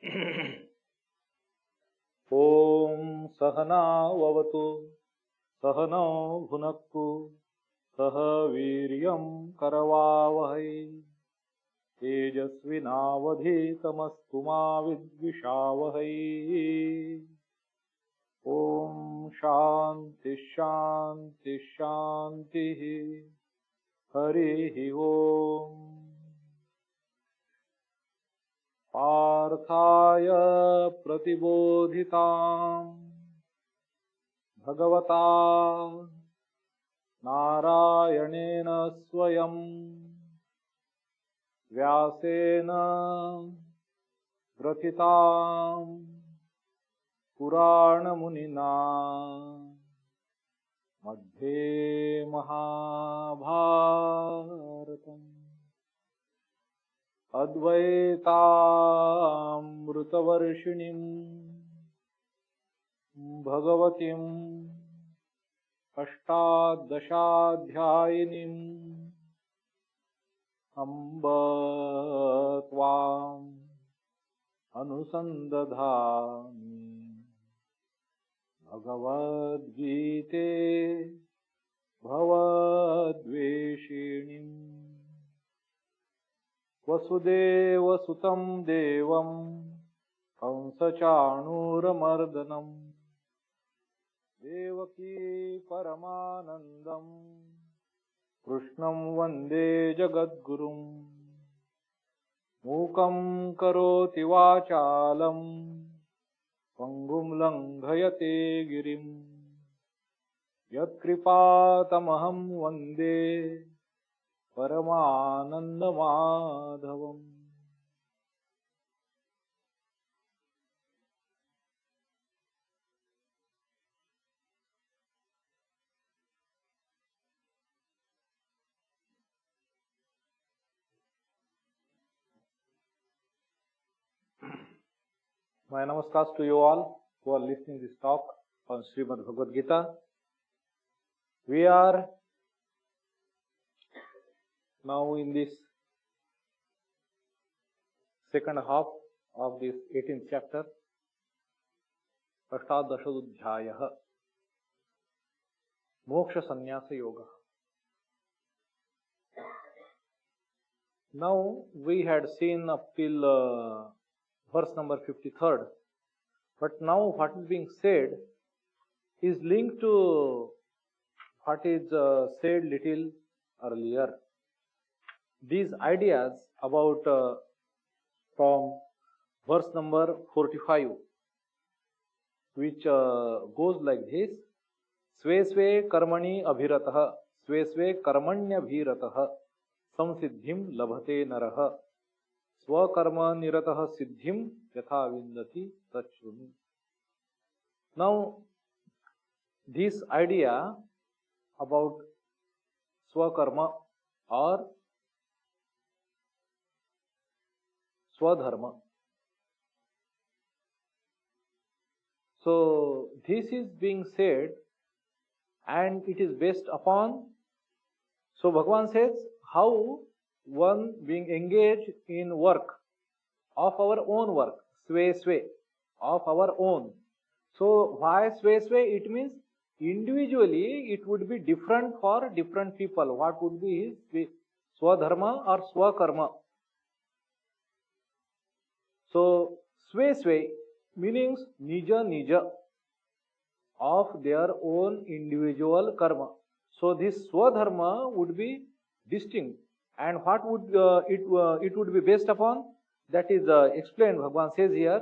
ॐ सहनाववतु सहनौ भुनक्तु सह वीर्यं करवावहै तेजस्विनावधीतमस्तु मा विद्विषावहै। ॐ शान्ति शान्ति शान्तिः। हरिः ॐ। पार्थाय प्रतिबोधितां भगवता नारायणेन स्वयं व्यासेन ग्रथितां पुराणमुनिना मध्ये महाभारतम् अद्वैतामृतवर्षिणीं भगवतीं अष्टादशाध्यायिनीम् अम्ब त्वाम् अनुसन्दधामि। भगवद्गीते भवद्वेषिणीम् वसुदेवसुतं देवं कंसचाणूरमर्दनं देवकी परमानन्दं कृष्णं वन्दे जगद्गुरुं। मूकं करोति वाचालं पङ्गुं लङ्घयते गिरिं यत्कृपातमहं वन्दे परमानन्दमाधवम्। My namaskars to you all who are listening this talk on Srimad Bhagavad Gita. We are now in this second half of this 18th chapter, Ashtadashadhyayah, Moksha Sannyasa Yoga. Now we had seen up till verse number 53rd, but now what is being said is linked to what is said little earlier. These ideas about from verse number 45, which goes like this: Sve sve karmani abhiratah, sve sve karmanya bhiratah, samsiddhim labhate narah, swakarma niratah siddhim yatha vindati tachruni. Now, this idea about swakarma or Swadharma. So this is being said and it is based upon, so Bhagavan says how one being engaged in work of our own work, Sve Sve, of our own. So why Sve Sve? It means individually it would be different for different people. What would be his Swadharma or Swakarma? So, Sve Sve means Nija Nija of their own individual karma. So, this Swadharma would be distinct. And what would it would be based upon? That is explained. Bhagavan says here,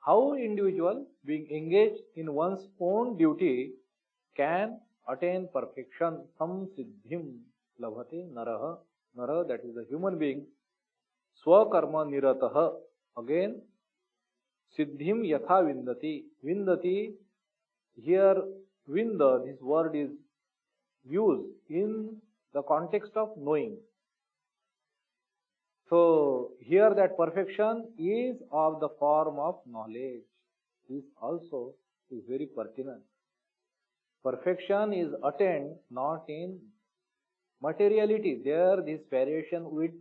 how individual being engaged in one's own duty can attain perfection. Sam siddhim labhate naraha. Naraha, that is a human being. Swakarma niratah. Again, siddhim yatha vindati. Vindati, here vinda, this word is used in the context of knowing. So, here that perfection is of the form of knowledge. This also is very pertinent. Perfection is attained not in materiality. There, this variation would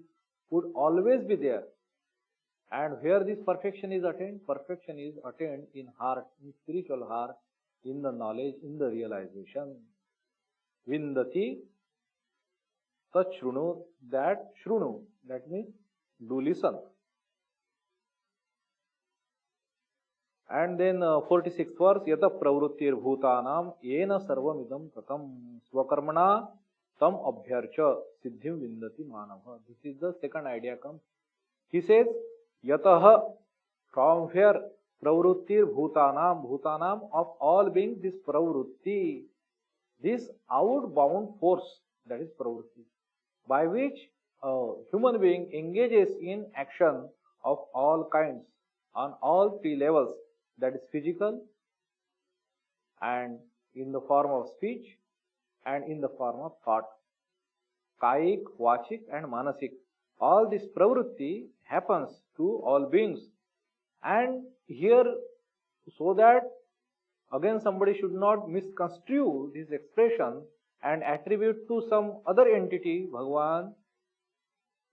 always be there. And where this perfection is attained? Perfection is attained in heart, in spiritual heart, in the knowledge, in the realization. Vindati tat shrunu, that means do listen. And then 46th verse, yata pravrittir bhutanam yena sarvamidam tatam swakarmana tam abhyarcha siddhim vindati manava. This is the second idea comes. He says, yatah, from where pravrittir bhutanam of all beings, this pravritti, this outbound force, that is pravritti, by which a human being engages in action of all kinds on all three levels, that is physical, and in the form of speech, and in the form of thought, kayik, vachik and manasik. All this pravritti happens to all beings. And here, so that again somebody should not misconstrue this expression and attribute to some other entity, Bhagavan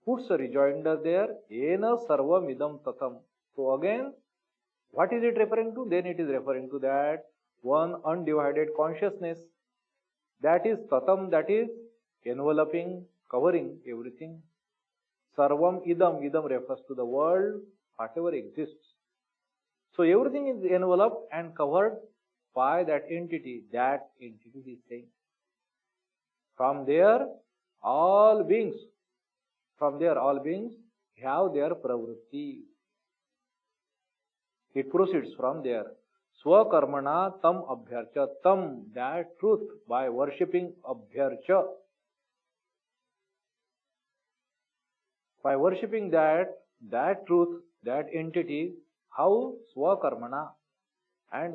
puts a rejoinder there, ena sarva midam tatam. So again, what is it referring to? Then it is referring to that one undivided consciousness, that is tatam, that is enveloping, covering everything. Sarvam idam, idam refers to the world, whatever exists. So everything is enveloped and covered by that entity is saying. From there, all beings have their pravritti. It proceeds from there. Swakarmana tam abhyarcha, tam, that truth, by worshipping abhyarcha. By worshipping that truth, that entity, how? Swakarmana. And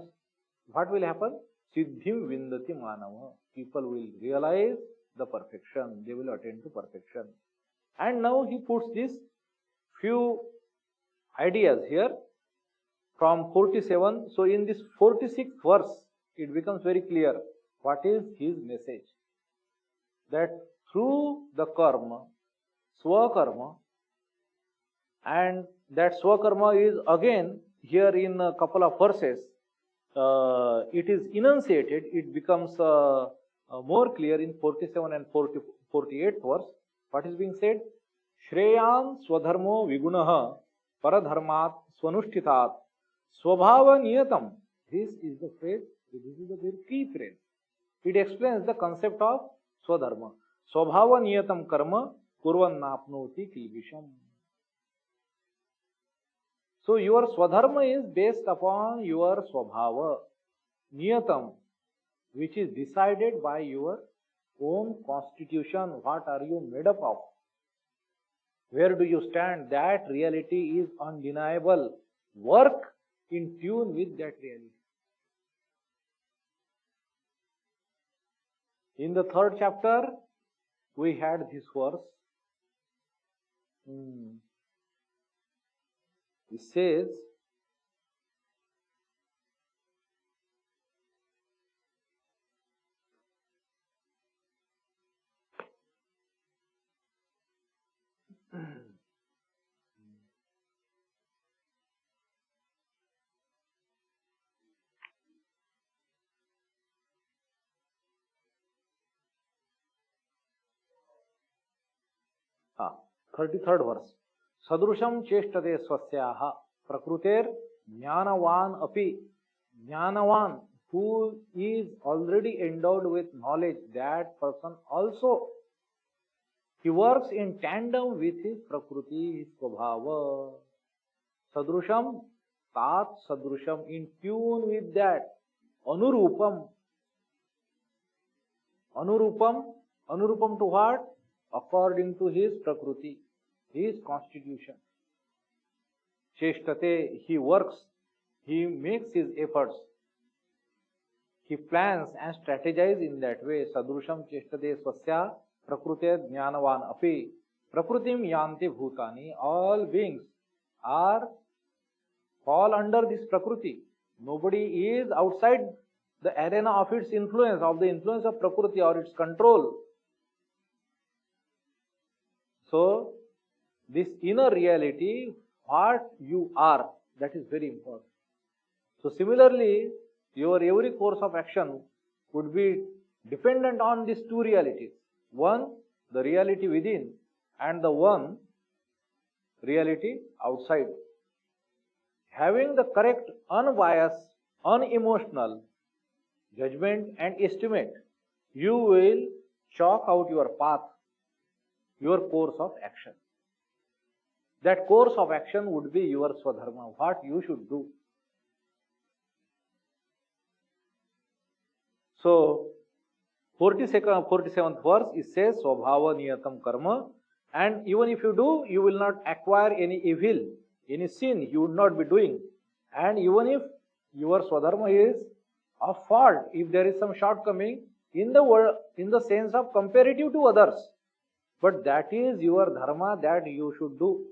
what will happen? Siddhim vindati manava. People will realize the perfection. They will attain to perfection. And now he puts these few ideas here from 47. So in this 46th verse, it becomes very clear what is his message. That through the karma, swakarma, and that swakarma is again here in a couple of verses, it is enunciated, it becomes more clear in 47 and 48 verse. What is being said? Shreyan swadharmo vigunaha paradharmat swanushthitat swabhava niyatam. This is the phrase, this is the very key phrase. It explains the concept of swadharma. Swabhava niyatam karma kurvan napnoti kilvisham. So your swadharma is based upon your swabhava, niyatam, which is decided by your own constitution. What are you made up of? Where do you stand? That reality is undeniable. Work in tune with that reality. In the third chapter, we had this verse. It says, हाँ, 33rd verse. Sadrusham cheshtate swasyaha prakruter jnanavan api. Jnanavan, who is already endowed with knowledge, that person also, he works in tandem with his prakruti, his svabhava. Sadrusham, tat sadrusham, in tune with that. Anurupam. Anurupam to what? According to his prakruti, his constitution. Cheshtate, he works, he makes his efforts, he plans and strategizes in that way. Sadrusham cheshtate swasya prakrute jnanavan api prakrutim yanti bhutani. All beings fall under this prakriti. Nobody is outside the arena of its influence, of the influence of prakriti or its control. So, this inner reality what you are. That is very important. So similarly, your every course of action would be dependent on these two realities. One, the reality within, and the one, reality outside. Having the correct, unbiased, unemotional judgment and estimate, you will chalk out your path, your course of action. That course of action would be your Swadharma, what you should do. So, 47th verse, it says, Swabhava niyatam karma, and even if you do, you will not acquire any evil, any sin, you would not be doing. And even if your Swadharma is of fault, if there is some shortcoming in the world, in the sense of comparative to others, but that is your dharma that you should do.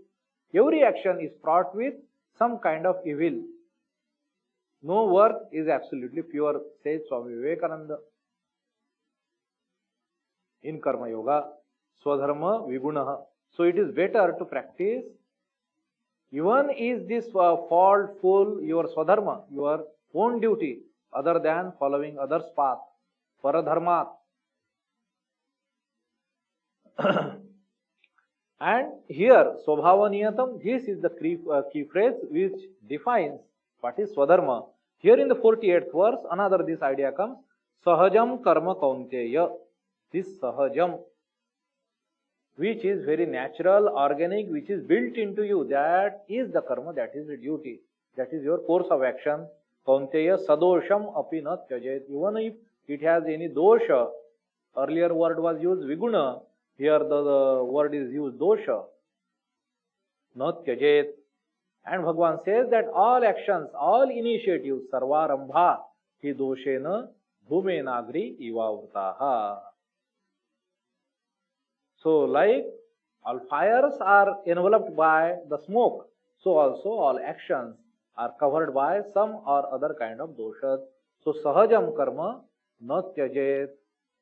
Every action is fraught with some kind of evil. No work is absolutely pure, says Swami Vivekananda. In Karma Yoga, Swadharma Vigunaha. So it is better to practice, even is this faultful, your Swadharma, your own duty, other than following others' path, Paradharmat. And here, Swabhava Niyatam, this is the key phrase which defines what is Swadharma. Here in the 48th verse, another this idea comes, Sahajam Karma Kaunteya. This Sahajam, which is very natural, organic, which is built into you, that is the karma, that is the duty, that is your course of action. Kaunteya Sadosham Api Na Tyajet. Even if it has any dosha, earlier word was used Viguna, here the word is used dosha, Na Tyajet. And Bhagavan says that all actions, all initiatives, Sarvarambha Hi Doshena Bhume Nagri Ivavrtaha. So like all fires are enveloped by the smoke, so also all actions are covered by some or other kind of doshas. So Sahajam Karma Na Tyajet.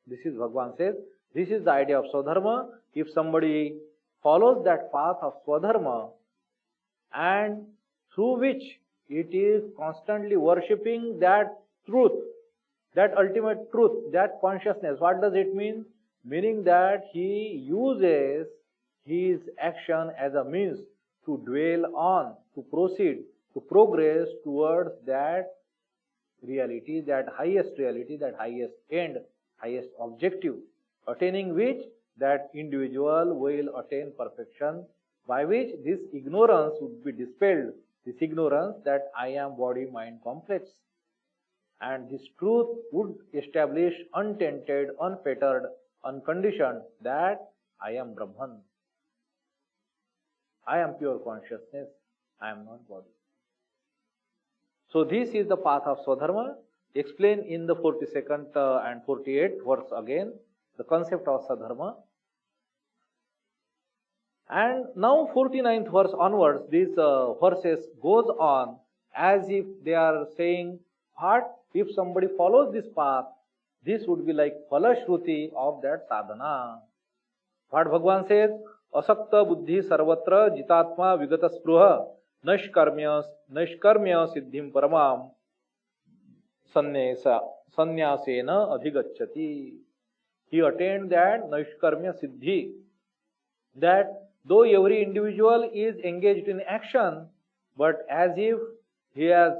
This is Bhagavan says, this is the idea of Swadharma. If somebody follows that path of Swadharma, and through which it is constantly worshipping that truth, that ultimate truth, that consciousness. What does it mean? Meaning that he uses his action as a means to dwell on, to proceed, to progress towards that reality, that highest end, highest objective, attaining which that individual will attain perfection, by which this ignorance would be dispelled, this ignorance that I am body, mind complex. And this truth would establish untainted, unfettered, unconditioned, that I am Brahman. I am pure consciousness, I am not body. So this is the path of Swadharma, explained in the 42nd and 48th verse again, the concept of Swadharma. And now 49th verse onwards, these verses goes on as if they are saying, what if somebody follows this path, this would be like Phalashruti of that sadhana. What Bhagavan says, Asakta buddhi sarvatra jitatma vigata spruha nashkarmya siddhim paramam sanyasena adhigacchati. He attained that nashkarmya siddhi, that though every individual is engaged in action, but as if he is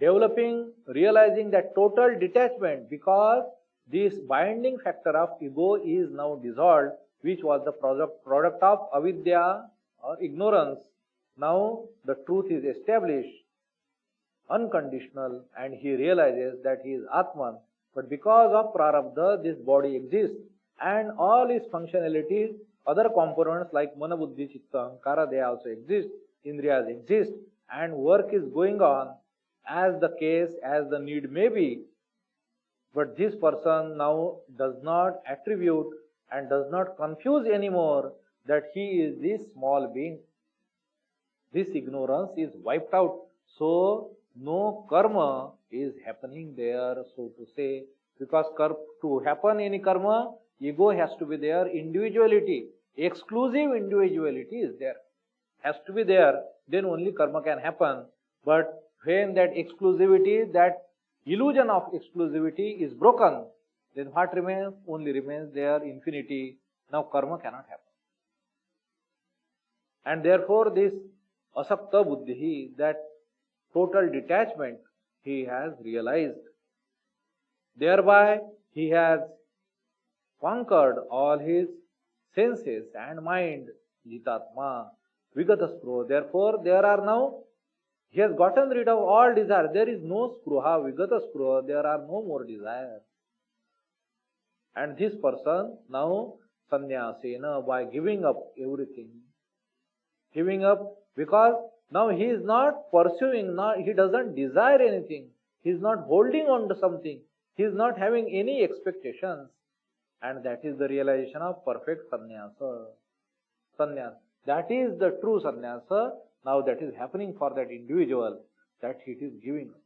developing, realizing that total detachment, because this binding factor of ego is now dissolved, which was the product of avidya or ignorance. Now the truth is established, unconditional, and he realizes that he is Atman. But because of prarabdha, this body exists, and all its functionalities, other components like mana, buddhi, chitta, ahankara, they also exist, indriyas exist, and work is going on as the case, as the need may be. But this person now does not attribute and does not confuse anymore that he is this small being. This ignorance is wiped out. So no karma is happening there, so to say. Because to happen any karma, ego has to be there, individuality, exclusive individuality is there, has to be there. then only karma can happen. But when that exclusivity, that illusion of exclusivity is broken, then what remains? Only remains there infinity. Now karma cannot happen. And therefore this asakta buddhi, that total detachment, he has realized. Thereby he has conquered all his senses and mind, jitatma, vigataspruha. Therefore there are now, he has gotten rid of all desire. There is no spruha, vigataspruha, there are no more desires. And this person now sannyasena, by giving up everything, giving up, because now he is not pursuing, he doesn't desire anything, he is not holding on to something, he is not having any expectations, and that is the realization of perfect sannyasa. That is the true sannyasa. Now that is happening for that individual, that he is giving up.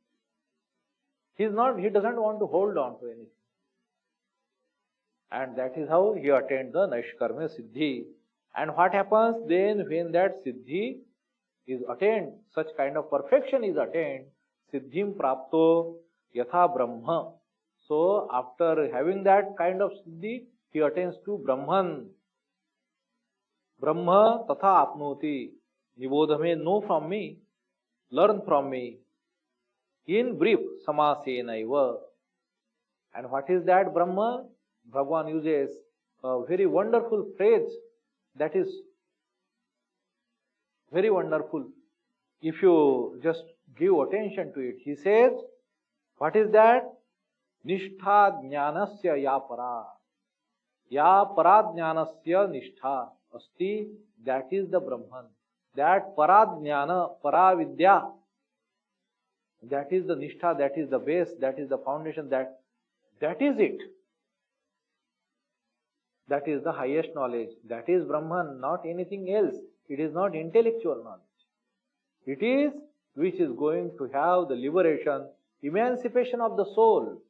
He doesn't want to hold on to anything. And that is how he attained the Naishkarmya Siddhi. And what happens then when that Siddhi is attained, such kind of perfection is attained, Siddhim Prapto Yatha Brahma. So after having that kind of Siddhi, he attains to Brahman. Brahma Tatha Apnoti. Nibodhame, know from me, learn from me. In brief, Samasenaiva. And what is that Brahma? Bhagavan uses a very wonderful phrase that is very wonderful. If you just give attention to it, he says, what is that? Nishtha jnanasya ya para. Ya para jnanasya nishtha asti. That is the Brahman. That paradhyana, paravidya, that is the nishtha, that is the base, that is the foundation, that is it. That is the highest knowledge. That is Brahman, not anything else. It is not intellectual knowledge. It is which is going to have the liberation, emancipation of the soul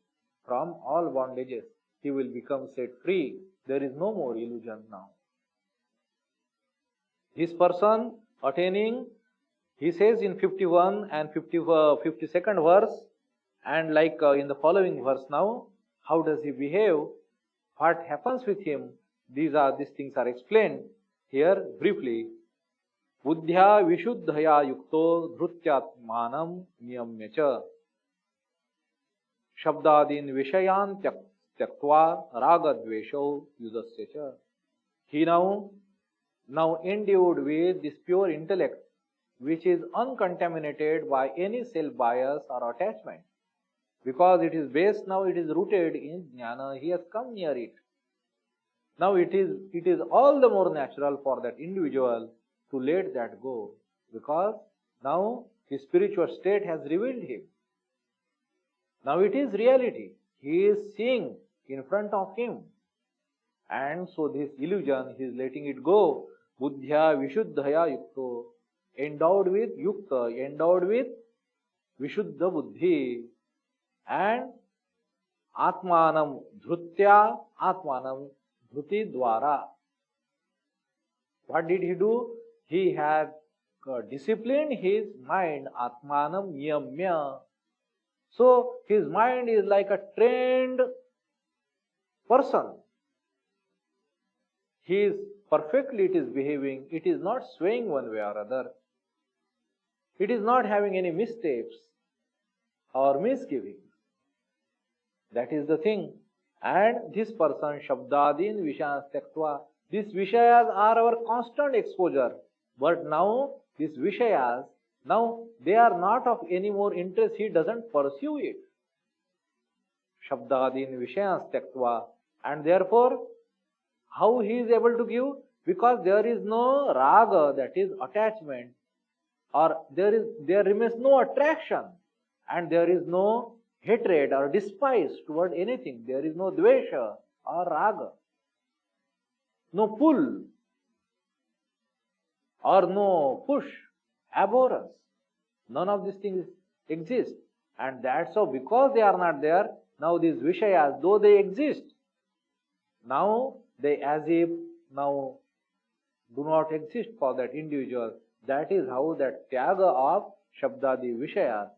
from all bondages. He will become set free. There is no more illusion now. This person attaining, he says in 51 and 52nd verse, and like in the following verse now, how does he behave? What happens with him? These things are explained here briefly. Buddhya vishuddhaya yukto dhrutyatmanam niyamyacha shabdadin vishayan tyaktva ragadvesho yudasya. He now endued with this pure intellect, which is uncontaminated by any self-bias or attachment. Because it is based now, it is rooted in jnana, he has come near it. Now it is all the more natural for that individual to let that go, because now his spiritual state has revealed him. Now it is reality. He is seeing in front of him. And so this illusion, he is letting it go. Buddhya vishuddhaya yukto. Endowed with yukta, endowed with vishuddha buddhi. And atmanam dhrutya, atmanam dhruti dwara. What did he do? He had disciplined his mind, atmanam niyamya. So his mind is like a trained person. He is perfectly, it is behaving, it is not swaying one way or other. It is not having any missteps or misgivings. That is the thing. And this person, Shabdadin Vishayas Tyaktva, these Vishayas are our constant exposure. But now, these Vishayas, now they are not of any more interest, he doesn't pursue it. Shabdadin Vishayas Tyaktva. And therefore, how he is able to give? Because there is no raga, that is attachment, or there remains no attraction, and there is no hatred or despise toward anything. There is no dvesha or raga, no pull or no push, abhorrence. None of these things exist. And that's so, because they are not there, now these vishayas, though they exist, now they as if now do not exist for that individual. That is how that tyaga of Shabdadi Vishayas,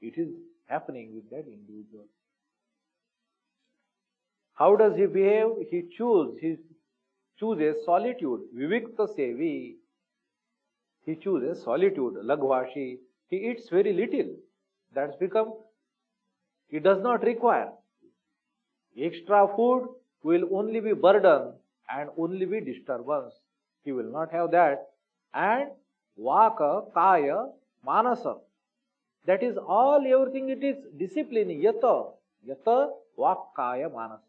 it is happening with that individual. How does he behave? He chooses solitude. Vivikta Sevi. He chooses solitude. Lagvashi. He eats very little. That's become, he does not require. Extra food will only be burden and only be disturbance. He will not have that. And Vaka, Kaya, Manasa. That is all, everything it is discipline. Yata. Yata, Vak, Kaya, Manasa.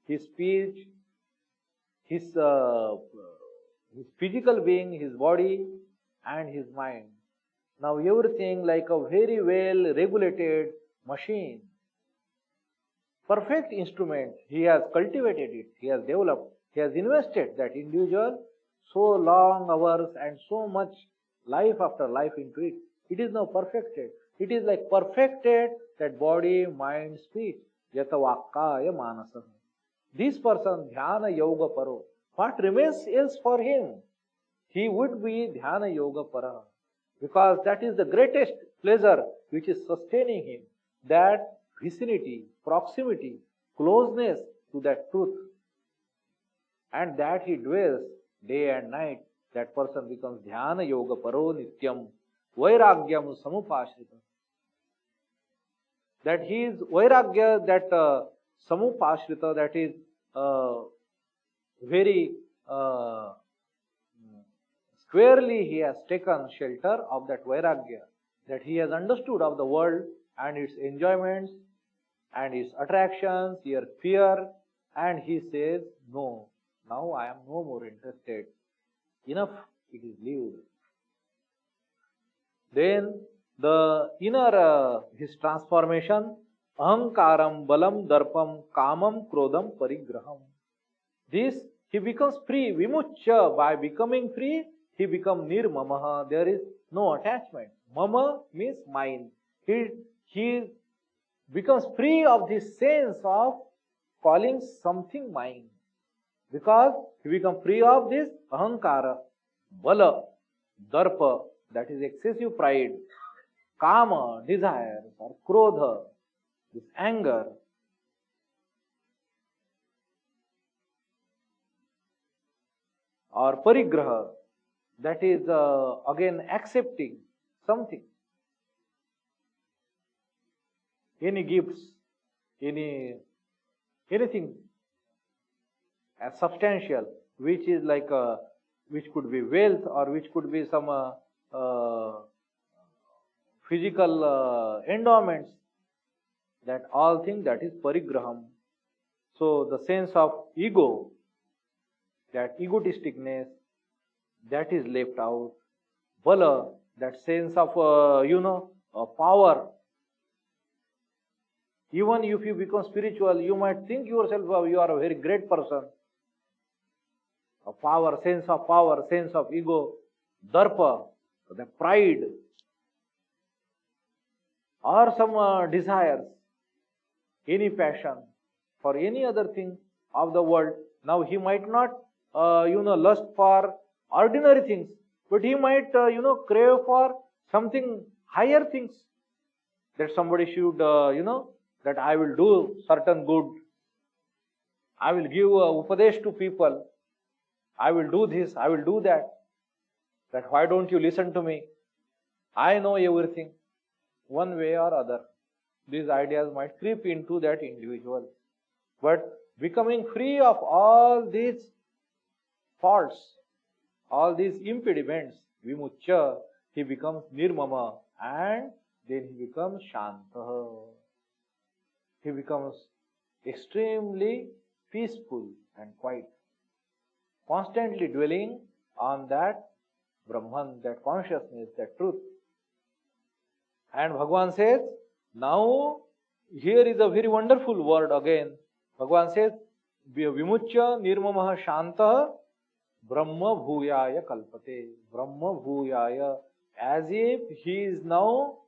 His speech, his physical being, his body and his mind. Now everything like a very well regulated machine. Perfect instrument. He has cultivated it. He has developed. He has invested that individual so long hours and so much life after life into it. It is now perfected. It is like perfected that body, mind, speech. Yata vakkaya manasa. This person, dhyana yoga paro. What remains else for him? He would be dhyana yoga para. Because that is the greatest pleasure which is sustaining him. That vicinity, proximity, closeness to that truth. And that he dwells day and night. That person becomes dhyana yoga paro nityam. Vairagyam samupashrita. That he is vairagya, that samupashrita, that is very squarely he has taken shelter of that vairagya, that he has understood of the world and its enjoyments and its attractions, your fear, and he says, no, now I am no more interested. Enough, it is lived. Then the inner, his transformation, ahankaram, balam, darpam, kamam, krodam, parigraham. This, he becomes free, vimuchya. By becoming free, he becomes nirmamaha. There is no attachment. Mama means mine. He becomes free of this sense of calling something mine. Because he becomes free of this ahankara, bala, darpa, that is excessive pride, kama, desire, or krodha, this anger. Or parigraha, that is again accepting something. Any gifts, anything as substantial, which is like which could be wealth or which could be some physical endowments, that all things, that is parigraham. So the sense of ego, that egotisticness, that is left out. Bala, that sense of power. Even if you become spiritual, you might think yourself you are a very great person. A power, sense of ego, darpa, the pride, or some desires, any passion for any other thing of the world. Now he might not, lust for ordinary things, but he might, crave for something higher things. That somebody should, that I will do certain good. I will give upadesh to people. I will do this, I will do that. That why don't you listen to me? I know everything. One way or other, these ideas might creep into that individual. But becoming free of all these faults, all these impediments, vimuchya, he becomes nirmama, and then he becomes shanta. He becomes extremely peaceful and quiet, constantly dwelling on that Brahman, that consciousness, that truth. And Bhagavan says, now here is a very wonderful word again. Bhagavan says, vimuchya nirmamaha shanta brahma bhuyaya kalpate. Brahma bhuyaya, as if he is now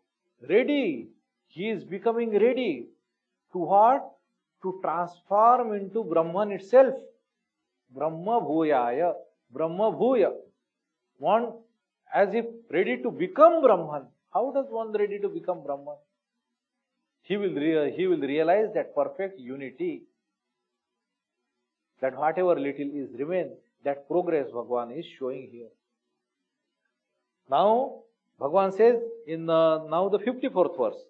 ready. He is becoming ready to what? To transform into Brahman itself. Brahma bhuyaya, Brahma bhuya. as if ready to become Brahman. How does one ready to become Brahman? He will realize that perfect unity, that whatever little is remain, that progress Bhagavan is showing here. Now, Bhagavan says in now the 54th verse.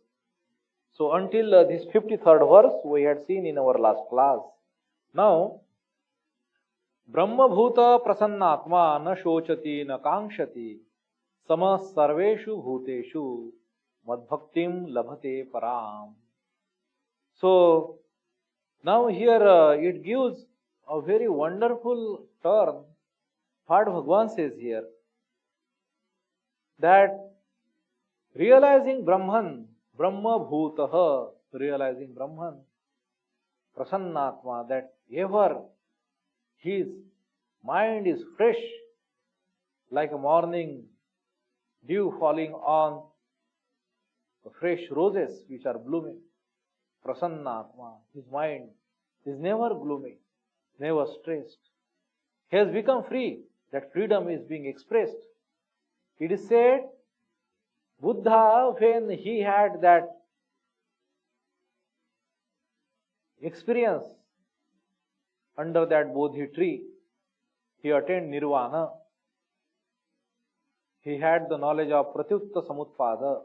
So until this 53rd verse we had seen in our last class. Now, Brahma Bhuta Prasannatma na shochati na kankshati sama sarveshu bhuteshu madbhaktim labhate param. So, now here it gives a very wonderful turn. What Bhagavan says here, that realizing Brahman, Brahma Bhutaha, realizing Brahman, Prasannatma, that ever his mind is fresh like a morning dew falling on the fresh roses which are blooming. Prasannatma, his mind is never gloomy, never stressed. He has become free. That freedom is being expressed. It is said, Buddha, when he had that experience under that Bodhi tree, he attained Nirvana. He had the knowledge of Pratyutta Samutpada.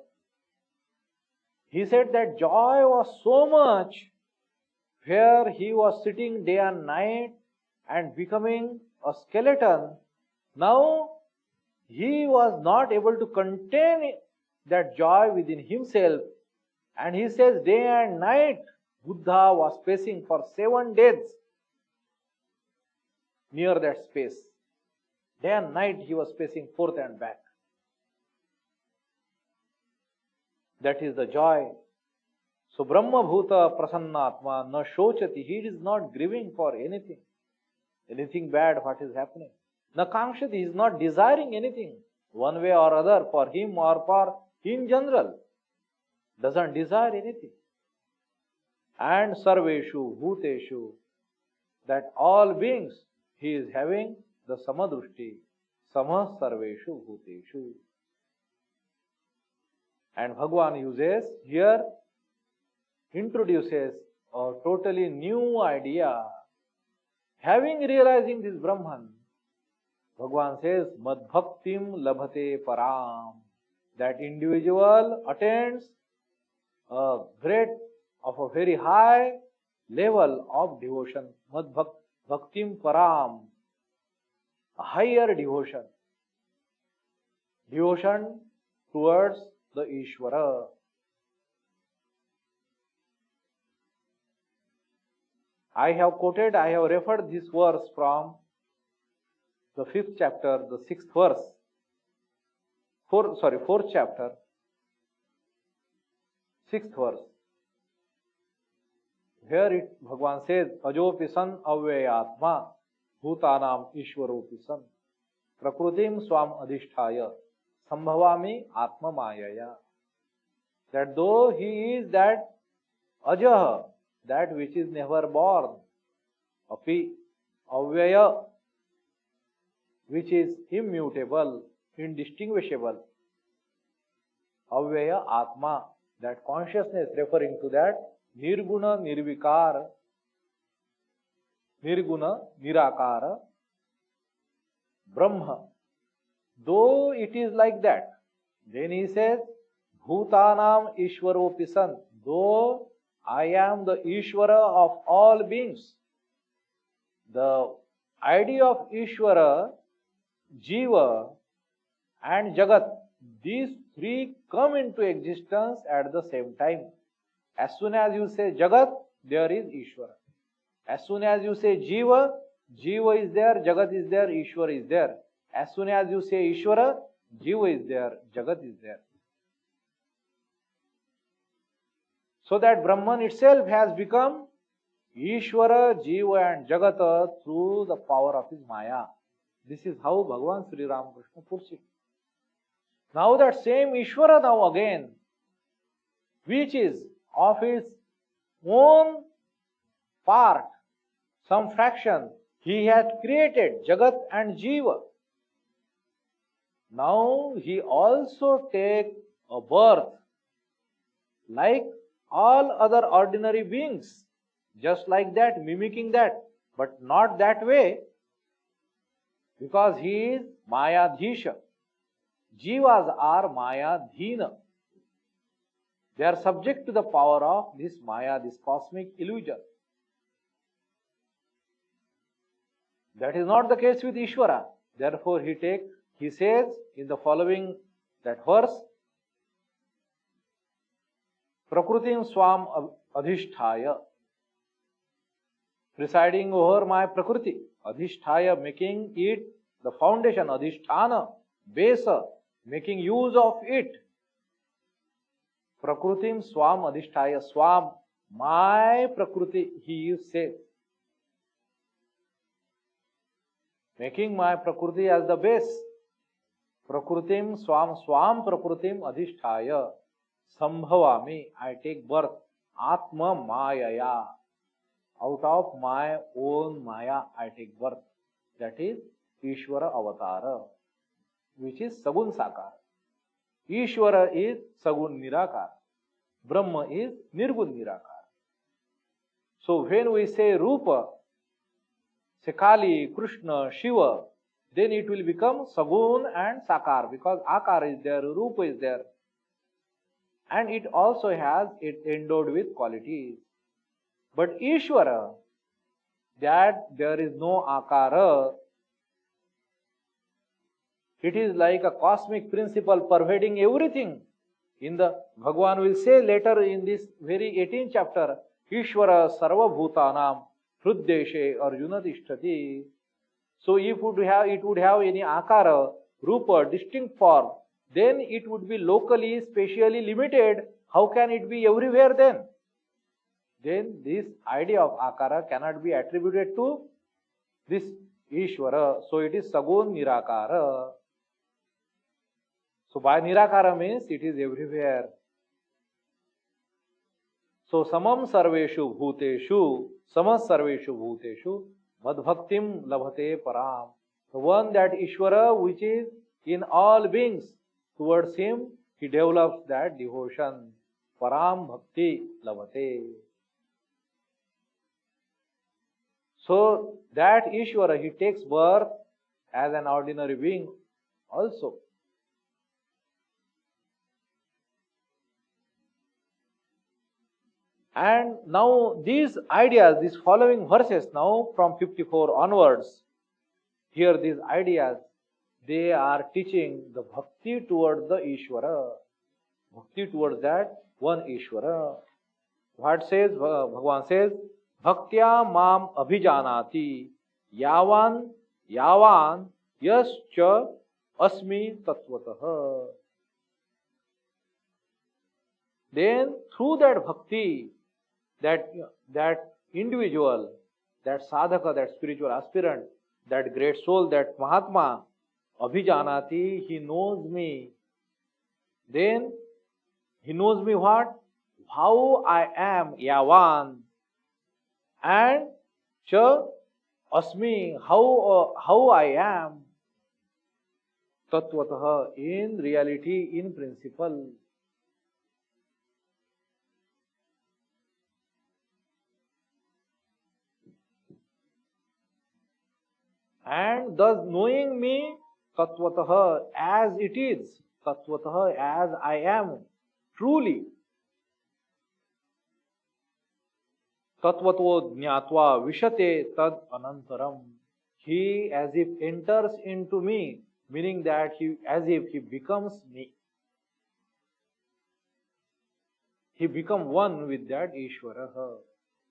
He said that joy was so much where he was sitting day and night and becoming a skeleton. Now he was not able to contain that joy within himself, and he says day and night Buddha was pacing for 7 days near that space. Day and night he was pacing forth and back. That is the joy. So Brahma Bhuta Prasannatma na shochati, he is not grieving for anything bad what is happening. Na kankshati, he is not desiring anything one way or other for him or for in general. Doesn't desire anything. And sarveshu bhuteshu, that all beings he is having the samadrushti, sama sarveshu bhuteshu. And Bhagavan uses here, introduces a totally new idea. Having realizing this Brahman, Bhagavan says, Madbhaktim labhate param. That individual attains a very high level of devotion. Madbhaktim param. A higher devotion. Devotion towards the Ishvara. I have referred this verse from the 5th chapter, the 6th verse. 4th chapter, 6th verse. Here Bhagavan says, Ajopi san avyayatma bhutanam ishvaropi san prakrutim swam adhisthaya sambhavami atma mayaya. That though he is that ajaha, that which is never born, api avyaya, which is immutable, indistinguishable, avyaya atma, that consciousness referring to that nirguna nirvikar, nirguna nirakara Brahma. Though it is like that, then he says, Bhutanam Ishvaropi san, though I am the Ishvara of all beings. The idea of Ishvara, Jiva and Jagat, these three come into existence at the same time. As soon as you say Jagat, there is Ishvara. As soon as you say Jiva, Jiva is there, Jagat is there, Ishvara is there. As soon as you say Ishvara, Jiva is there, Jagat is there. So that Brahman itself has become Ishvara, Jiva and Jagata through the power of his Maya. This is how Bhagavan Sri Ramakrishna puts it. Now that same Ishvara now again, which is of his own part, some fraction, he had created Jagat and Jiva. now he also take a birth like all other ordinary beings, just like that, mimicking that, but not that way, because he is Mayadhisha. Jivas are Mayadhina. They are subject to the power of this Maya, this cosmic illusion. That is not the case with Ishvara. Therefore, he says in the following that verse, Prakrutim Swam Adhisthaya, presiding over my Prakriti, Adhisthaya, making it the foundation, Adhisthana, base, making use of it. Prakrutim Swam Adhisthaya, Swam, my Prakriti, he says. Making my Prakriti as the base. Prakrutim Swam, Swam Prakrutim Adhisthaya, Sambhavami, I take birth. Atma Mayaya, out of my own Maya I take birth. That is Ishvara Avatara, which is Sagun Sakar. Ishvara is Sagun Nirakar. Brahma is Nirgun Nirakar. So when we say Rupa, say Kali, Krishna, Shiva, then it will become Sagun and Sakar, because Akar is there, Rupa is there. And it also has it endowed with qualities. But Ishvara, that there is no Akara, it is like a cosmic principle pervading everything. In the Bhagavan will say later in this very 18th chapter, Ishvara Sarva Bhutanam Hruddeshe Arjuna Tishtati. So if it would have any Akara, Rupa, distinct form, then it would be locally, spatially limited. How can it be everywhere then? Then this idea of Akara cannot be attributed to this Ishvara. So it is Sagun Nirakara. So by Nirakara means it is everywhere. So Samam Sarveshu Bhuteshu, Samas Sarveshu Bhuteshu, Madbhaktim Labhate Param. The one that Ishvara which is in all beings, towards him he develops that devotion. Param Bhakti Labhate. So that Ishvara, he takes birth as an ordinary being also. And now these ideas, these following verses now from 54 onwards, here these ideas, they are teaching the bhakti towards the Ishvara. Bhakti towards that one Ishvara. What says, Bhagavan says, Bhaktya mam abhijanati yavan yascha asmi tatvatah. Then through that bhakti, that individual, that sadhaka, that spiritual aspirant, that great soul, that Mahatma, abhijanati, he knows me. Then he knows me what? How I am, yavan, and cha asmi, how I am, tatvatah, in reality, in principle. And thus knowing me, tatvatah, as it is, tatvatah, as I am, truly. Tatvato jnatva vishate tad anantaram. He as if enters into me, meaning that he as if he becomes me. He becomes one with that Ishvara.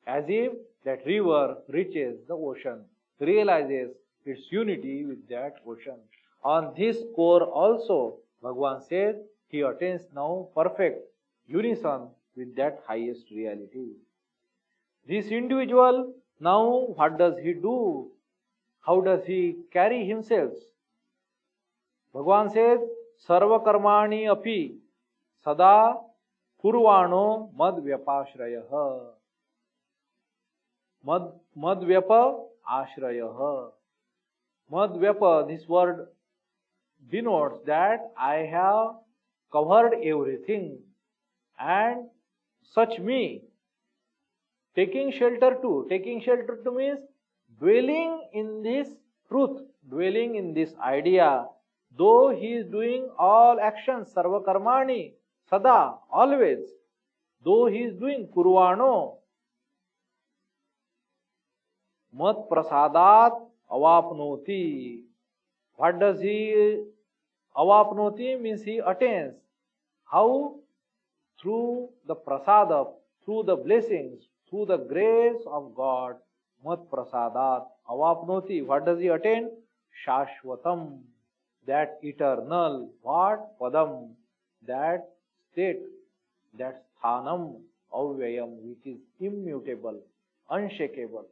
As if that river reaches the ocean, realizes its unity with that ocean. On this core also, Bhagavan says, he attains now perfect unison with that highest reality. This individual, now what does he do? How does he carry himself? Bhagavan says, Sarva karmani api sada kurvano madvyapashrayah. Madvyapa ashrayah. Madvyapa, this word denotes that I have covered everything, and such me taking shelter too. Taking shelter too means dwelling in this truth, dwelling in this idea. Though he is doing all actions, sarva karmani, sada, always. Though he is doing kurvano, mat prasadat avapnoti. What does he avapnoti means he attains. How? Through the prasada, through the blessings, through the grace of God. Mat prasadat avapnoti. What does he attain? Shashvatam, that eternal. What? Padam, that state, that sthanam, avyayam, which is immutable, unshakable,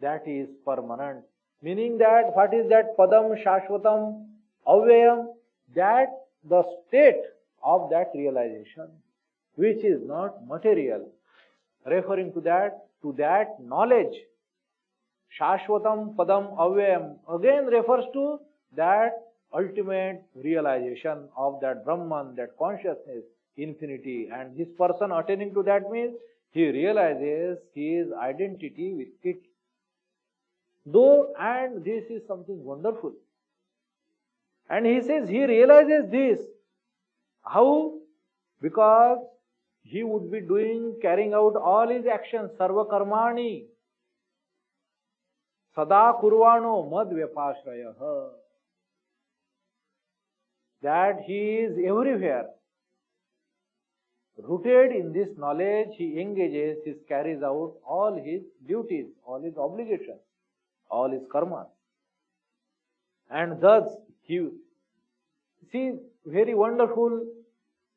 that is permanent. Meaning that, what is that padam, shashvatam, avyayam? That the state of that realization, which is not material. Referring to that knowledge. Shashvatam padam avyayam again refers to that ultimate realization of that Brahman, that consciousness, infinity. And this person attaining to that means he realizes his identity with it. Though, and this is something wonderful. And he says he realizes this. How? Because he would be carrying out all his actions, sarva karmani, sada kurvano mad vyapashrayah. That he is everywhere. Rooted in this knowledge, he engages, he carries out all his duties, all his obligations, all his karmas. And thus, he, see, very wonderful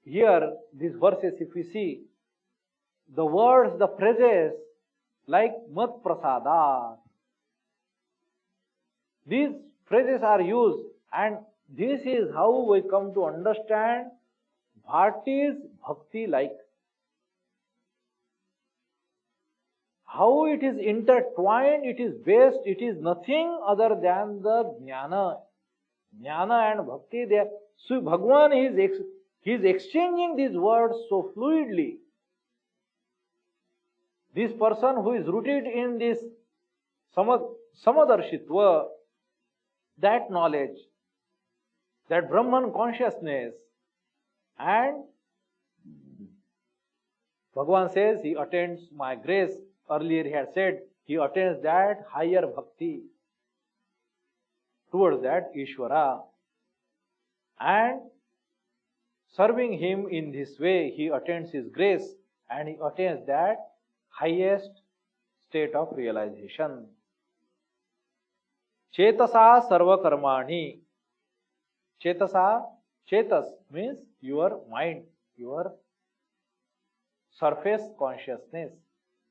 here, these verses, if we see, the words, the phrases, like mat prasadat. These phrases are used, and this is how we come to understand what is bhakti like. How it is intertwined, it is based, it is nothing other than the jnana. Jnana and bhakti, they are, so Bhagwan he is exchanging these words so fluidly. This person who is rooted in this samadarshitva, that knowledge, that Brahman consciousness, and Bhagwan says he attains my grace. Earlier he had said he attains that higher bhakti towards that Ishvara, and serving him in this way he attains his grace and he attains that highest state of realization. Chetasa sarva karmani. Chetasa, chetas means your mind, your surface consciousness.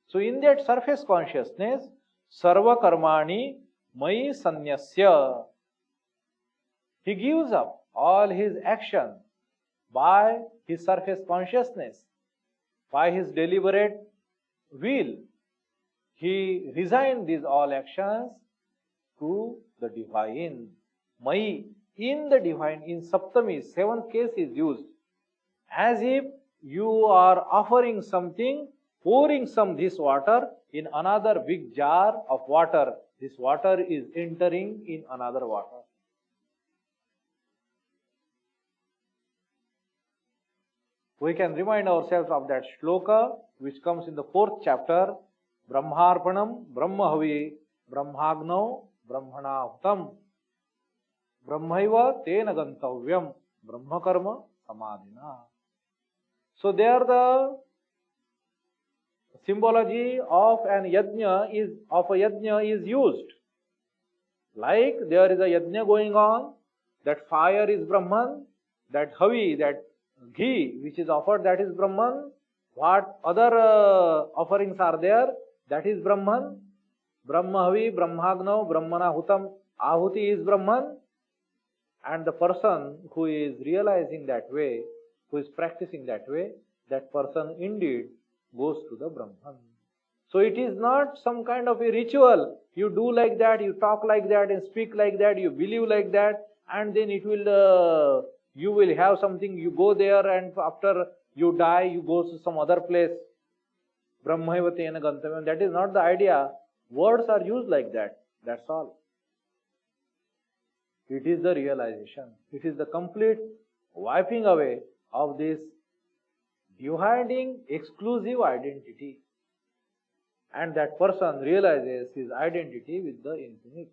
So in that surface consciousness, sarva karmani mai sanyasya. He gives up all his action by his surface consciousness, by his deliberate will. He resigned these all actions to the divine. Mai, in the divine, in Saptami, seventh case is used, as if you are offering something, pouring this water in another big jar of water. This water is entering in another water. We can remind ourselves of that shloka which comes in the 4th chapter, Brahmarpanam, Brahmahavi, Brahmagno, Brahmana Hutam, Brahmaiva Tena Gantavyam, Brahmakarma Samadhina. So there the symbology of a yajna is used. Like there is a yajna going on, that fire is Brahman, that havi, that ghee which is offered, that is Brahman. What other offerings are there? That is Brahman. Brahmahavi, Brahmagno, Brahmana Hutam, Ahuti is Brahman. And the person who is realizing that way, who is practicing that way, that person indeed goes to the Brahman. So it is not some kind of a ritual. You do like that, you talk like that, and speak like that, you believe like that, and then it will, you will have something, you go there and after you die, you go to some other place. Brahmaiva tena gantavyam. That is not the idea. Words are used like that. That's all. It is the realization. It is the complete wiping away of this dividing exclusive identity. And that person realizes his identity with the infinite.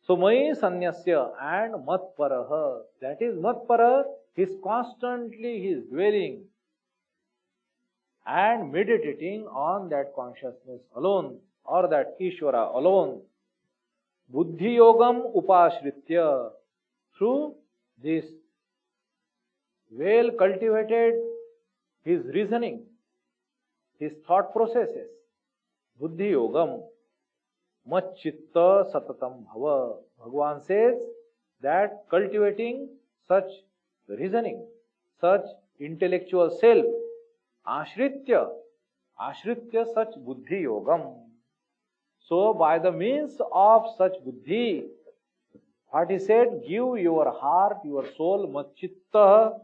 So, Mai Sanyasya and Matparaha. That is Matpara. He is constantly dwelling and meditating on that consciousness alone or that Ishvara alone. Buddhi Yogam Upashritya. Through this well cultivated his reasoning, his thought processes. Buddhi Yogam Macchitta Satatam Bhava. Bhagavan says that cultivating such reasoning, such intellectual self, Ashritya such Buddhi Yogam. So by the means of such Buddhi, what he said, give your heart, your soul, Macchitta,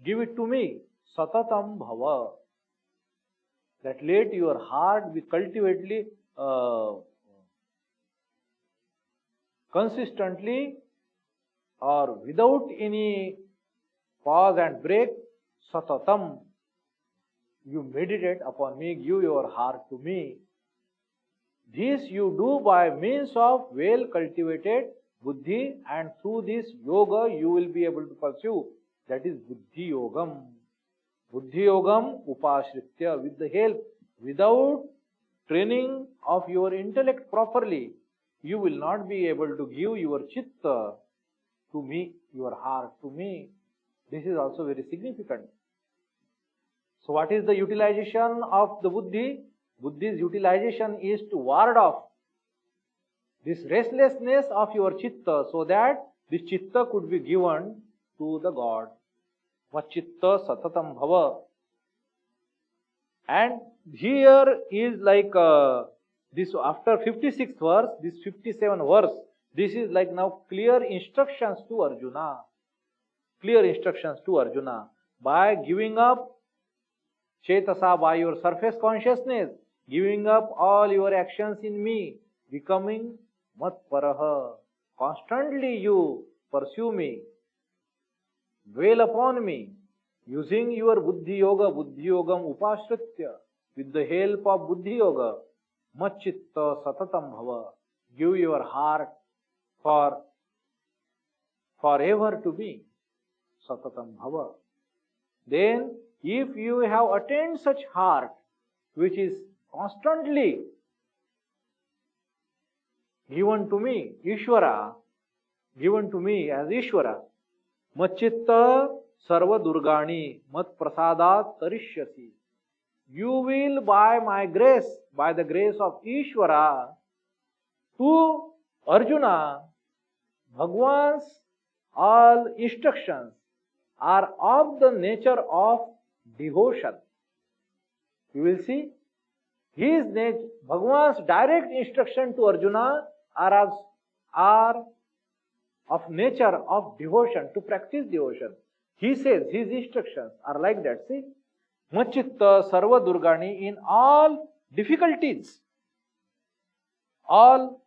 give it to me, Satatam Bhava. That let your heart be cultivatedly, consistently or without any pause and break, Satatam. You meditate upon me, give your heart to me. This you do by means of well cultivated Buddhi, and through this yoga you will be able to pursue. That is Buddhi Yogam. Buddhi Yogam Upashritya. With the help, without training of your intellect properly, you will not be able to give your chitta to me, your heart to me. This is also very significant. So what is the utilization of the Buddhi? Buddhi's utilization is to ward off this restlessness of your chitta, so that this chitta could be given to the God. Vachitta Satatam Bhava. And here is like this, after 56th verse, this 57th verse, this is like now clear instructions to Arjuna. Clear instructions to Arjuna. By giving up Chetasa, by your surface consciousness, giving up all your actions in me, becoming Matparaha. Constantly you pursue me, dwell upon me, using your Buddhi Yoga, Buddhi Yogam Upashritya, with the help of Buddhi Yoga, Macchitta Satatam Bhava. Give your heart for forever to me, Satatam Bhava. Then, if you have attained such heart, which is constantly given to me, Ishvara, given to me as Ishvara, Macchitta Sarva Durgani Mat Prasadat Tarishyasi. You will by my grace, by the grace of Ishvara, to Arjuna, Bhagwan's all instructions are of the nature of devotion. You will see, his nature, Bhagwan's direct instruction to Arjuna are of nature of devotion, to practice devotion. He says his instructions are like that. See, Macchitta Sarva Durgani, in all difficulties, all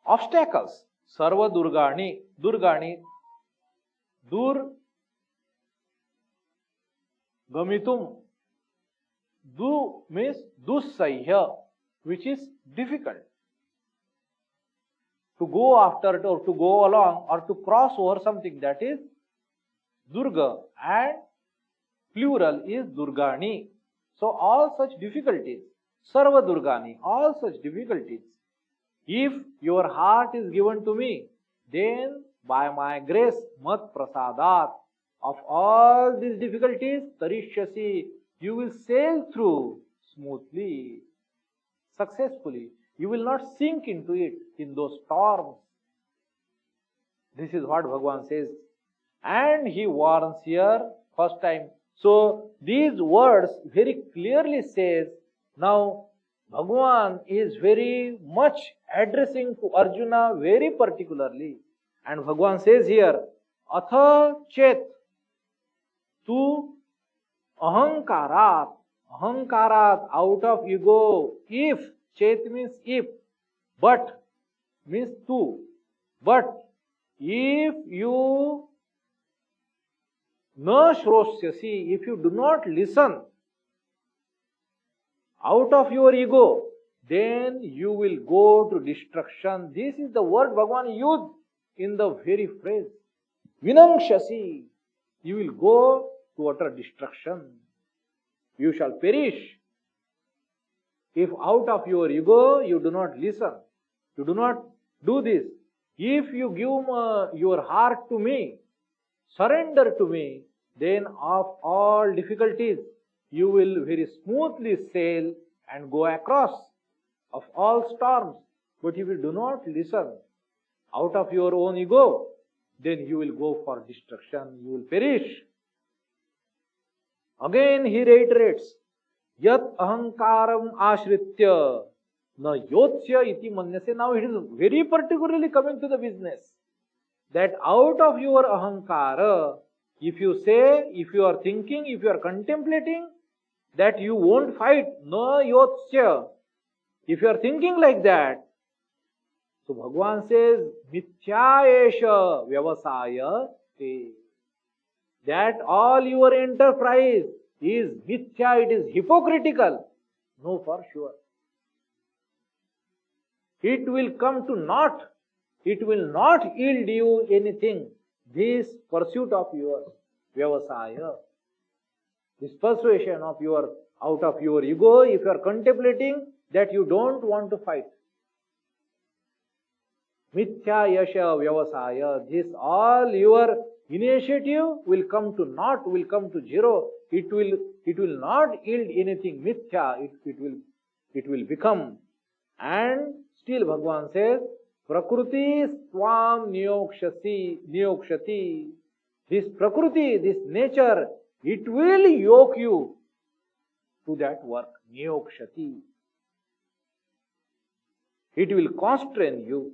obstacles, Sarva Durgani, Durgani, Dur Gamitum. Du means Dussayya, which is difficult. To go after or to go along or to cross over something, that is Durga, and plural is Durgani. So all such difficulties, Sarva Durgani, all such difficulties, if your heart is given to me, then by my grace, Mat Prasadat, of all these difficulties, Tarishyasi, you will sail through smoothly, successfully. You will not sink into it, in those storms. This is what Bhagavan says. And he warns here, first time. So, these words very clearly says, now, Bhagavan is very much addressing to Arjuna very particularly. And Bhagavan says here, Atha chet tu ahankarat. Ahankarat, out of ego. If, chet means if, but means tu. But if you na shrosyasi, if you do not listen out of your ego, then you will go to destruction. This is the word Bhagavan used in the very phrase. Vinamshasi, you will go to utter destruction. You shall perish. If out of your ego you do not listen, you do not do this. If you give your heart to me, surrender to me, then of all difficulties, you will very smoothly sail and go across of all storms. But if you do not listen out of your own ego, then you will go for destruction, you will perish. Again he reiterates, Yat ahankaram ashritya na yotsya iti manyase. Now it is very particularly coming to the business that out of your ahankara, if you say, if you are thinking, if you are contemplating that you won't fight, na yotsya, if you are thinking like that, so Bhagavan says, mithya esha vyavasaya te. That all your enterprise is mithya, it is hypocritical. No, for sure. It will come to naught. It will not yield you anything. This pursuit of yours, vyavasaya, this persuasion of your, out of your ego, if you are contemplating that you don't want to fight. Mithya yasha vyavasaya, this all your initiative will come to naught, will come to zero. It will not yield anything. Mithya, it will become. And still Bhagavan says, Prakriti swam niyokshati. This Prakriti, this nature, it will yoke you to that work. Niyokshati. It will constrain you.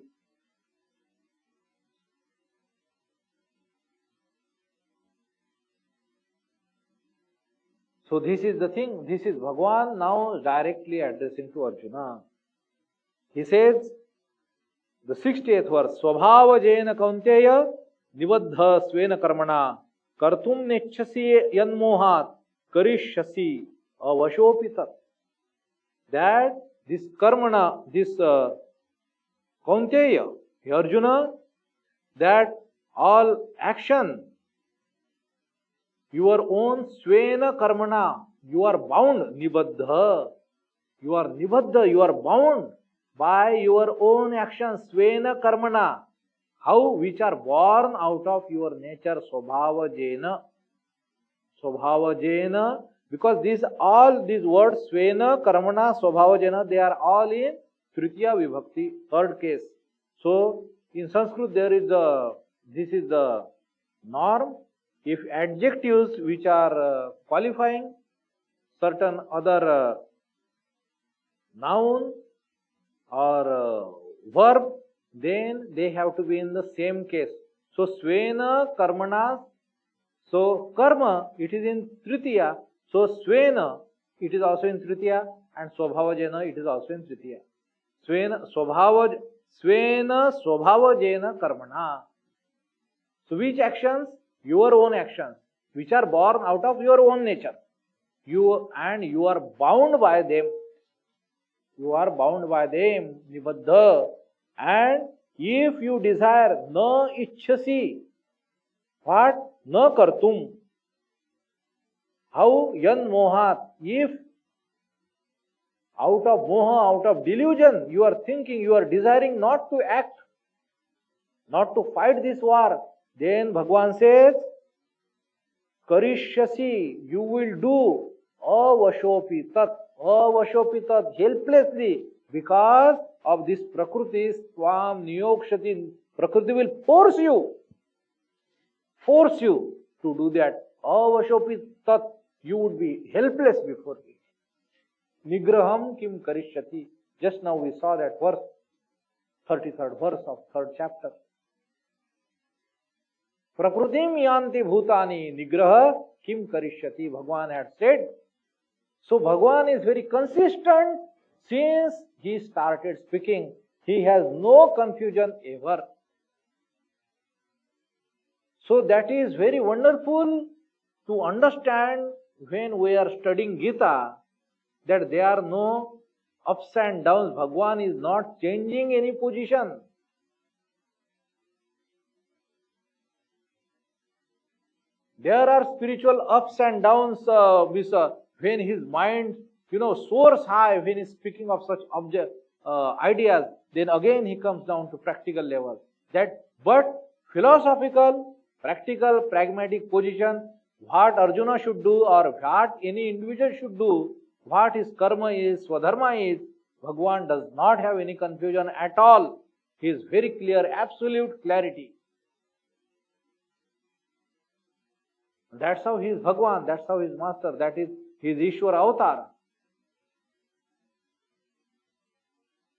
So this is the thing. This is Bhagavan now directly addressing to Arjuna. He says, the 60th verse, Swabhavajena kaunteya nivaddha svena karmana kartum nechasi yanmohat karishyasi avashopitat. That this karmana, this kaunteya, Arjuna, that all action, your own svena karmana, you are bound, nibaddha, you are nibaddha, you are bound by your own actions, svena karmana, how, which are born out of your nature, swabhavajena, swabhavajena, because all these words, svena, karmana, swabhavajena, they are all in tritiya vibhakti, third case. So, in Sanskrit there is this is the norm. If adjectives which are qualifying certain other noun or verb, then they have to be in the same case. So, svena, karmana, so karma, it is in tritiya. So, svena, it is also in tritiya, and swabhavajena, it is also in tritiya. Svena, swabhavajena karmana. So, which actions? Your own actions, which are born out of your own nature. You are bound by them. You are bound by them, nibaddha. And if you desire, na ichhasi, what? Na kartum. How? Yan mohat. If out of moha, out of delusion, you are thinking, you are desiring not to act, not to fight this war, then Bhagavan says, karishyasi, you will do avashopitat, helplessly, because of this prakriti, swam niyokshati. Prakriti will force you to do that. Avashopitat, you would be helpless before it. Nigraham kim karishyati. Just now we saw that verse, 33rd verse of 3rd chapter. Prakrutim yanti bhutani nigraha kim karishyati. Bhagwan had said. So Bhagwan is very consistent since he started speaking. He has no confusion ever. So that is very wonderful to understand when we are studying Gita, that there are no ups and downs. Bhagwan is not changing any position. There are spiritual ups and downs when his mind, soars high when he is speaking of such ideas. Then again he comes down to practical level. But philosophical, practical, pragmatic position, what Arjuna should do or what any individual should do, what his karma is, swadharma is, Bhagwan does not have any confusion at all. He is very clear, absolute clarity. That's how he is Bhagwan, that's how he is master, that is his Ishwara avatar.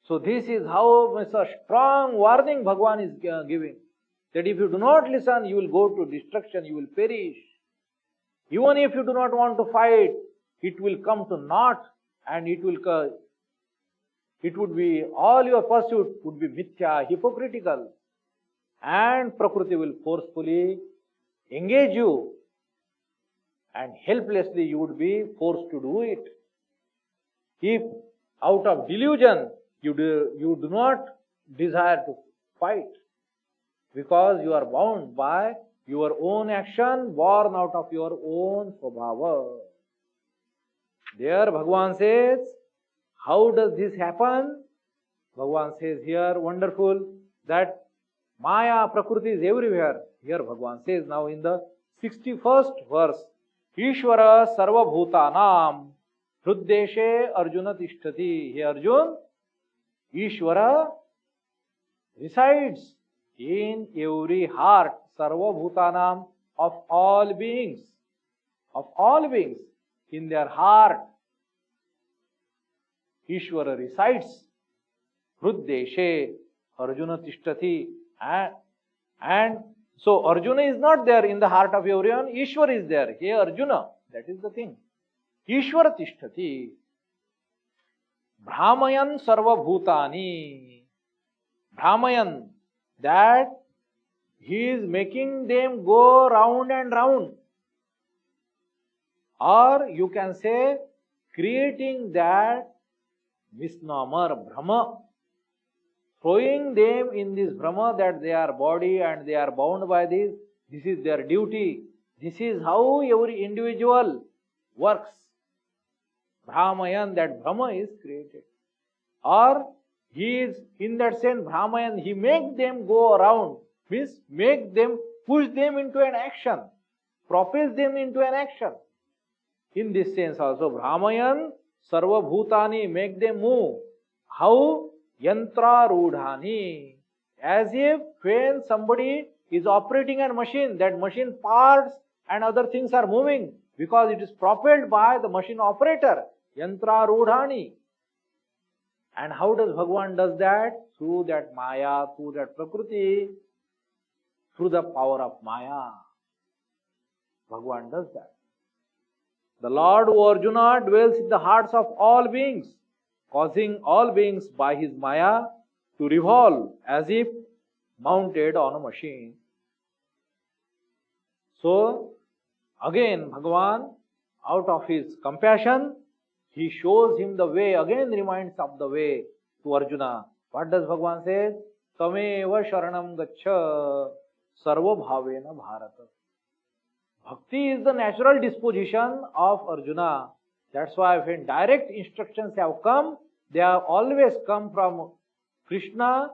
So this is how a strong warning Bhagwan is giving. That if you do not listen, you will go to destruction, you will perish. Even if you do not want to fight, it will come to naught, and it would be, all your pursuit would be mithya, hypocritical. And Prakriti will forcefully engage you, and helplessly you would be forced to do it. If out of delusion you do not desire to fight, because you are bound by your own action, born out of your own svabhava. There Bhagwan says, how does this happen? Bhagwan says here, wonderful, that Maya, Prakriti is everywhere. Here Bhagwan says now in the 61st verse, Ishvara sarva bhutanam hruddeshe Arjuna tishtati. Here Arjun, Ishvara resides in every heart, sarva bhutanam, of all beings, in their heart. Ishvara resides. Hruddeshe Arjuna tishtati. And so Arjuna is not there in the heart of everyone, Ishvara is there. Here Arjuna, that is the thing. Ishvara tishtati. Brahmayan sarva bhutani. Brahmayan, that he is making them go round and round. Or you can say, creating that misnomer, Brahma, throwing them in this Brahma that they are body and they are bound by this. This is their duty. This is how every individual works. Brahmayan, that Brahma is created. Or he is, in that sense, Brahmayan, he makes them go around, means make them, push them into an action, propels them into an action. In this sense also, Brahmayan, sarva bhutani, make them move. How? Yantra rudhani. As if when somebody is operating a machine, that machine parts and other things are moving because it is propelled by the machine operator. Yantra rudhani. And how does Bhagwan does that? Through that Maya, through that Prakriti, through the power of Maya. Bhagwan does that. The Lord Arjuna dwells in the hearts of all beings, causing all beings by his Maya to revolve as if mounted on a machine. So, again Bhagwan, out of his compassion, he shows him the way, again reminds of the way to Arjuna. What does Bhagwan say? Tameva sharanam gaccha sarva bhavena bharata. Bhakti is the natural disposition of Arjuna. That's why when direct instructions have come, they have always come from Krishna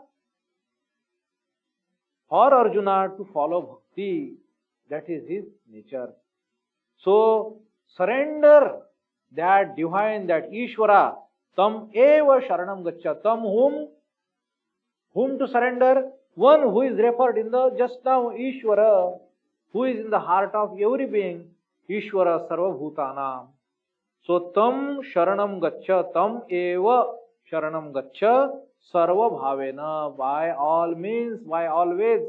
for Arjuna to follow bhakti. That is his nature. So, surrender that divine, that Ishvara, tam eva sharanam gaccha, tam whom to surrender? One who is referred in the just now, Ishvara, who is in the heart of every being, Ishvara sarva bhutanam. So tam sharanam gaccha, tam eva sharanam gaccha, sarva bhavena, by all means, by always,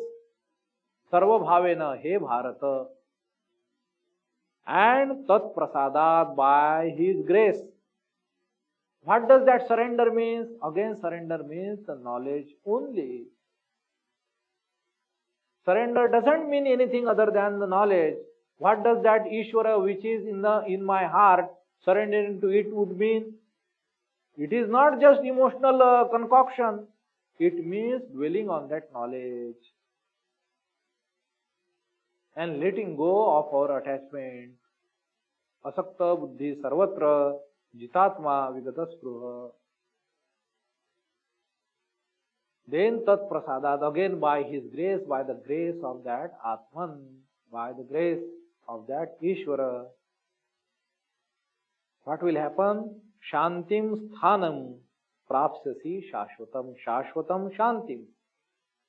sarva bhavena, he Bharata, and tat prasadat, by his grace. What does that surrender means? Again, surrender means the knowledge only. Surrender doesn't mean anything other than the knowledge. What does that Ishvara which is in my heart, surrendering to it would mean? It is not just emotional concoction. It means dwelling on that knowledge and letting go of our attachment. Asakta buddhi sarvatra jitatma vigata spruha. Then tat prasadat, again by his grace, by the grace of that Atman, by the grace of that Ishvara, what will happen? Shantim sthanam prapsyasi shashvatam, shashvatam shantim.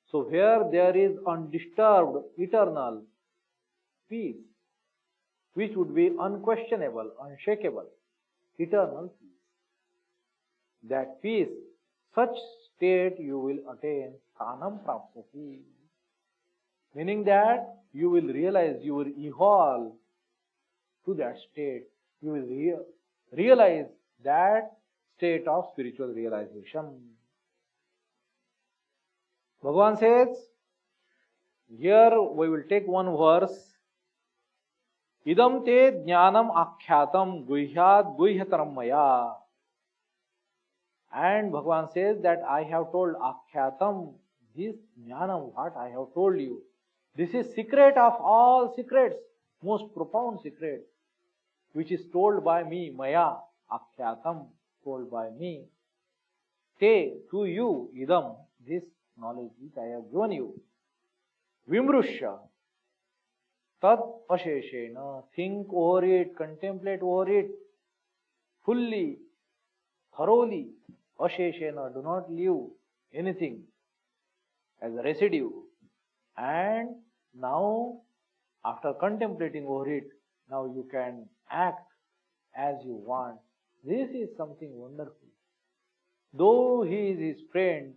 So where there is undisturbed, eternal peace, which would be unquestionable, unshakable, eternal peace. That peace, such state you will attain, sthanam prapsyasi. Meaning that you will realize, you will evolve to that state. You will realize that state of spiritual realization. Bhagavan says, here we will take one verse. Idam te jnanam akhyātam guhyāt guhyataram maya. And Bhagavan says that I have told akhyātam, this jnanam, what I have told you. This is secret of all secrets, most profound secret, which is told by me, maya, akhyātam, told by me. Te, to you, idam, this knowledge which I have given you. Vimrushya, tad asheshena, think over it, contemplate over it, fully, thoroughly. Asheshena, do not leave anything as a residue. And now, after contemplating over it, now you can act as you want. This is something wonderful. Though he is his friend,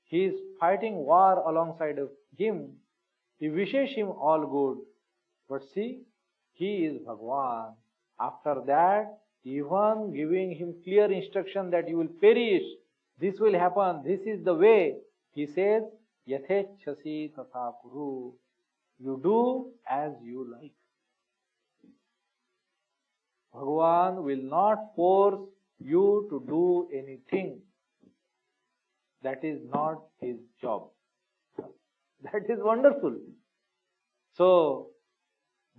he is fighting war alongside of him. He wishes him all good. But see, he is Bhagavan. After that, even giving him clear instruction that you will perish, this will happen, this is the way. He says, Yathechasi tatha kuru. You do as you like. Bhagavan will not force you to do anything. That is not his job. That is wonderful. So,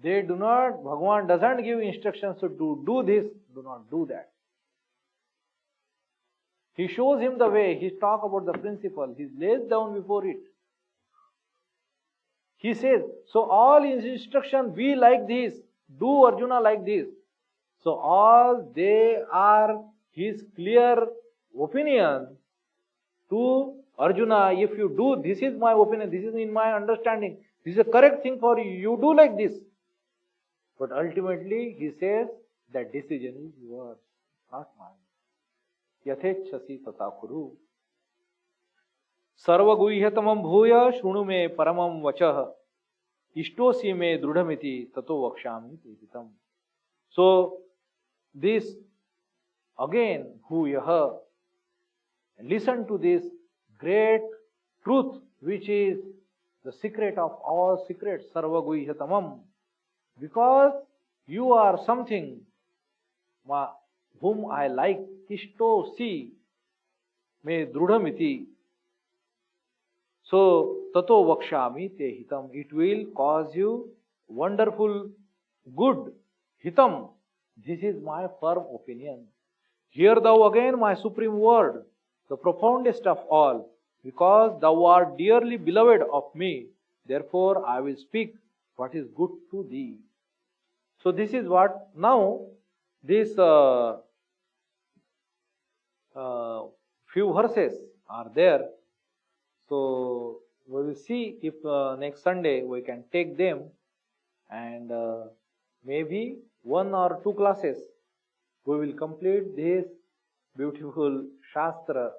Bhagavan doesn't give instructions to do this, do not do that. He shows him the way, he talks about the principle, he lays down before it. He says, so all his instructions be like this, do Arjuna like this. So all they are his clear opinion to Arjuna, if you do, this is my opinion, this is in my understanding, this is a correct thing for you, you do like this. But ultimately he says that decision is yours, not mine. Yathechasi tata kuru. Sarva guhyatamam bhuya shrunu me paramam vachah. Ishtosi me drudhamiti tato vakshami teditam. So this again bhuyaha. Listen to this great truth which is the secret of all secrets. Sarva guhyatamam. Because you are something whom I like, ishto si me drudhamiti. So, tato vakshami te hitam. It will cause you wonderful good. Hitam. This is my firm opinion. Hear thou again my supreme word, the profoundest of all, because thou art dearly beloved of me. Therefore, I will speak what is good to thee. So this is what now these few verses are there. So we will see if next Sunday we can take them and maybe 1 or 2 classes we will complete this beautiful Shastra,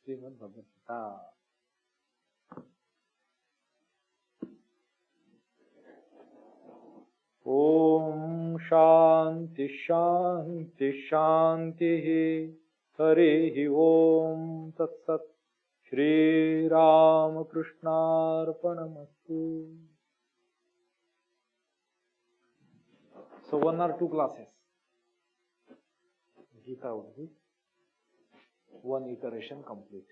Srimad Bhagavad Gita. Om Shanti Shanti Shanti Hare Om Tat Sat Shri Ramakrishna Arpanamastu. So 1 or 2 classes, Gita would be 1 iteration complete.